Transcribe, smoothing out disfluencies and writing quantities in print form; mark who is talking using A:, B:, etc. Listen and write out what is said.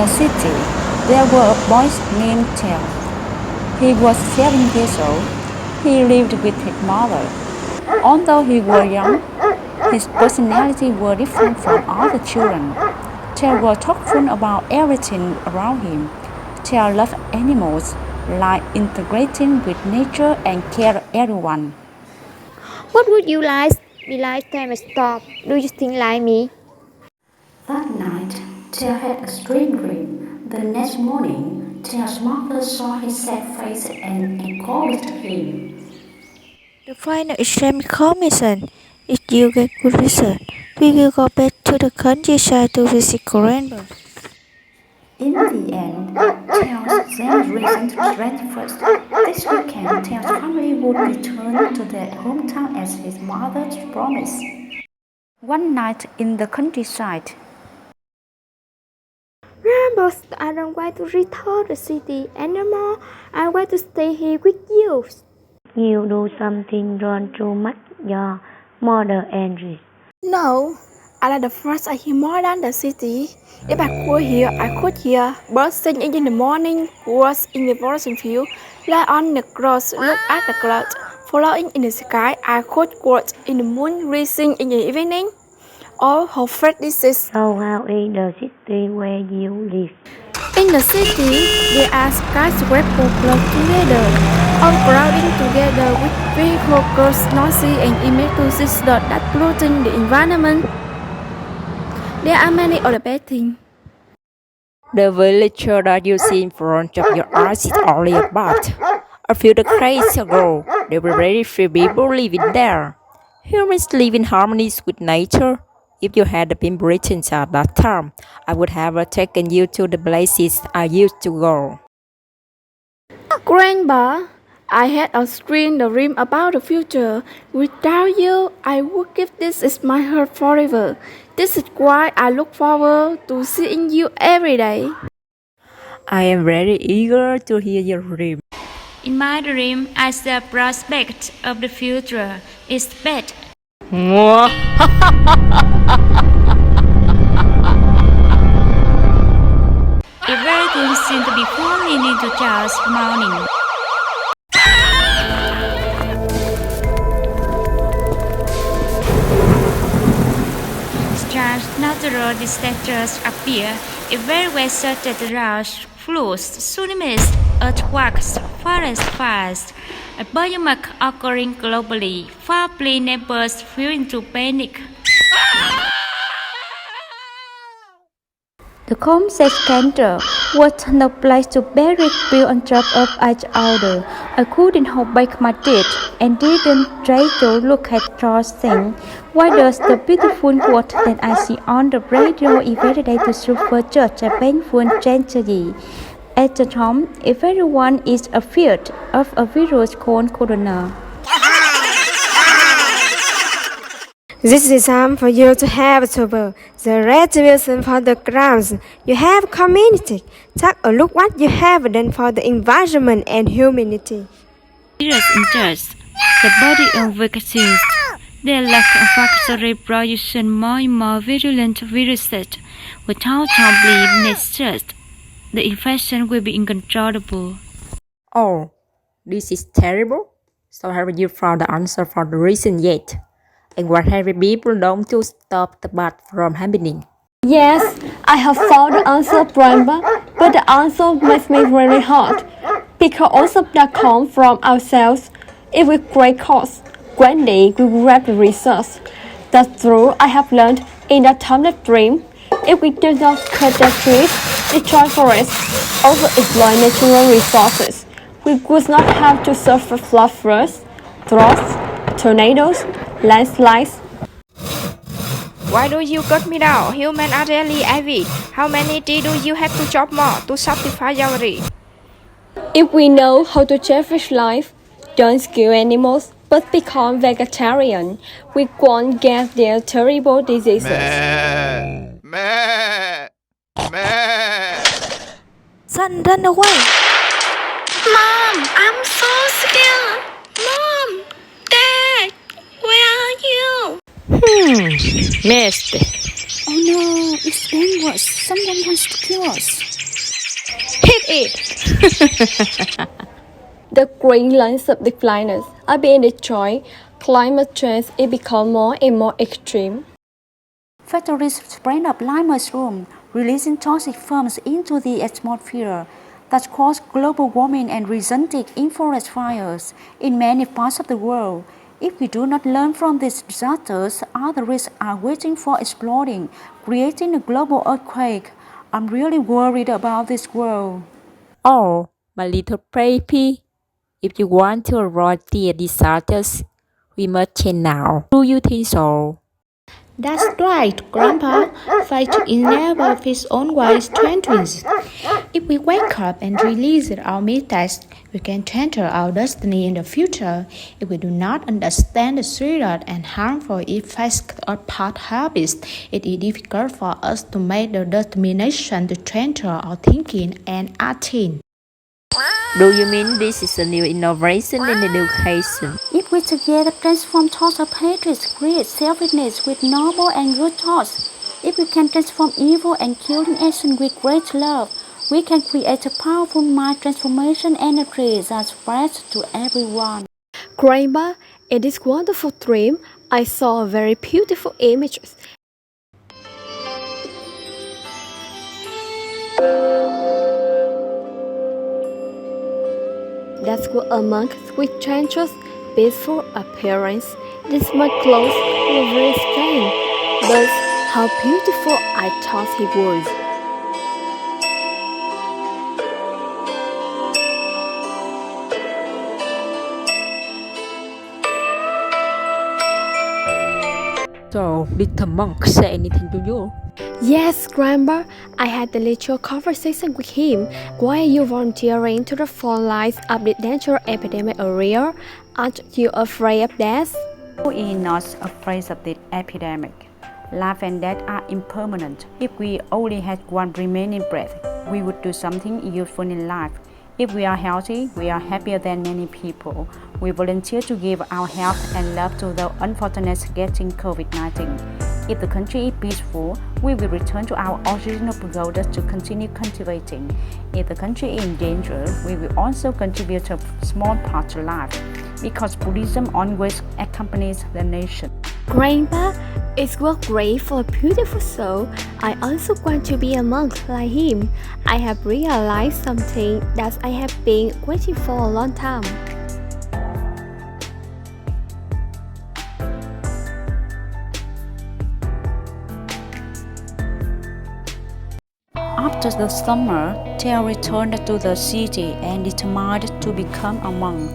A: the city, there was a boy named Theo. He was 7 years old. He lived with his mother. Although he was young, his personality was different from other children. Theo was thoughtful about everything around him. Theo loved animals, liked integrating with nature and cared everyone.
B: What would you like be like time stop? Do you think like me?
A: That night, Theo had a strange dream. The next morning, Theo's mother saw his sad face and encouraged him.
C: The final exam commission. If you get good result, we will go back to the countryside to visit grandpa.
A: In the end, Theo's then reason to breakfast. This weekend, Theo's family would return to their hometown as his mother promised. One night in the countryside,
B: Grandpa, I don't want to return to the city anymore. I want to stay here with you.
D: You do something wrong too much, your mother angry.
E: No, I like the first I hear more than the city. If I were here, I could hear birds singing in the morning, birds in the forest field, lie on the grass, look at the clouds following in the sky. I could watch in the moon rising in the evening. Oh, how fresh this is!
D: So how is the city where you live?
E: In the city, there are skyscrapers close together, all crowding together with vehicles, noisy and emitting dust that polluting the environment. There are many other bad things.
F: The village that you see in front of your eyes is only a part. A few decades ago, there were very few people living there. Humans live in harmony with nature. If you had been British at that time, I would have taken you to the places I used to go.
E: Grandpa, I had a strange dream about the future. Without you, I would give this is my heart forever. This is why I look forward to seeing you every day.
F: I am very eager to hear your dream.
G: In my dream, I see the prospect of the future is bad. Everything seems to be falling into chaos morning. Strange natural disasters appear everywhere such as droughts, floods, tsunamis, earthquakes, forest fires, a pandemic occurring globally. Far-flung neighbors fell into panic.
A: the Comsec Canter was no place to bury people on top of each other. I couldn't hold back my tears and didn't try to look at George saying, why does the beautiful quote that I see on the radio every day to suffer such a painful tragedy? At the time, everyone is afraid of a virus called corona.
H: This is time for you to have trouble. The retribution for the crimes you have committed. Take a look what you have done for the environment and humanity.
G: Virus injures the body of vaccines. Their lack of factory production more and more virulent viruses without timely measures. The infection will be uncontrollable.
F: Oh, this is terrible. So have you found the answer for the reason yet? And what have people done to stop the bad from happening?
I: Yes, I have found the answer, Grandpa, but the answer makes me really hard. Because of that come from ourselves, it will great cost. Grandy will grab the resource. That's true, I have learned in that time of dream. If we do not cut the trees, destroy forests, also exploit natural resources, we would not have to suffer flood first, droughts, tornadoes, landslides.
J: Why do you cut me down? Humans are really evil. How many trees do you have to chop more to satisfy your need?
I: If we know how to cherish life, don't kill animals, but become vegetarian, we won't get their terrible diseases.
C: Son, run away!
E: Mom, I'm so scared. Mom, Dad, where are you?
F: Missed.
A: Oh no, it's dangerous. Someone wants to kill us.
J: Hit it!
I: The green landscape declines are being destroyed. Climate change is becoming more and more extreme.
A: Factories spread up like mushrooms, releasing toxic fumes into the atmosphere that cause global warming and resulting in forest fires in many parts of the world. If we do not learn from these disasters, other risks are waiting for exploding, creating a global earthquake. I'm really worried about this world.
F: Oh, my little baby, if you want to avoid the disasters, we must change now. Do you think so?
G: That's right, Grandpa. Fate enable its own wise twins. If we wake up and release our mistakes, we can change our destiny in the future. If we do not understand the serious and harmful effects of past habits, it is difficult for us to make the determination to change our thinking and acting.
F: Do you mean this is a new innovation in education?
A: If we together transform thoughts of hatred, greed, selfishness with noble and good thoughts, if we can transform evil and killing action with great love, we can create a powerful mind transformation energy that spreads to everyone.
I: Grandma, in this wonderful dream, I saw a very beautiful image. That was a monk with changes, peaceful appearance. This monk clothes were very strange, but how beautiful I thought he was.
F: So, did the monk say anything to you?
I: Yes, Grandma, I had a little conversation with him. Why are you volunteering to the front lines of the dangerous epidemic area? Aren't you afraid of death?
A: Who is not afraid of this epidemic? Life and death are impermanent. If we only had one remaining breath, we would do something useful in life. If we are healthy, we are happier than many people. We volunteer to give our health and love to the unfortunate getting COVID-19. If the country is peaceful, we will return to our original pagodas to continue cultivating. If the country is in danger, we will also contribute a small part to life, because Buddhism always accompanies the nation.
I: Grandpa, it was great for a beautiful soul. I also want to be a monk like him. I have realized something that I have been waiting for a long time.
A: After the summer, Theo returned to the city and determined to become a monk.